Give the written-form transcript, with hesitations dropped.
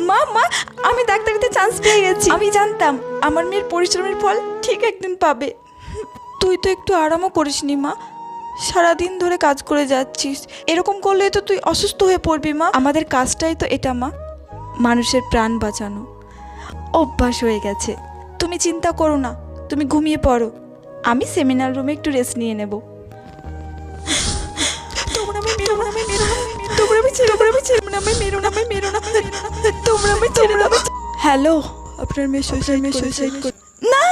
মা মা আমি ডাক্তারিতে চান্স পেয়ে গেছি। আমি জানতাম আমার মেয়ের পরিশ্রমের ফল ঠিক একদিন পাবে। তুই তো একটু আরামও করিসনি মা, সারাদিন ধরে কাজ করে যাচ্ছিস। এরকম করলে তো তুই অসুস্থ হয়ে পড়বি মা। আমাদের কাজটাই তো এটা মা, মানুষের প্রাণ বাঁচানো। অভ্যাস হয়ে গেছে। তুমি চিন্তা করো না, তুমি ঘুমিয়ে পড়ো, আমি সেমিনার রুমে একটু রেস্ট নিয়ে নেব। হ্যালো, আপনার মেয়ে সুইসাইড না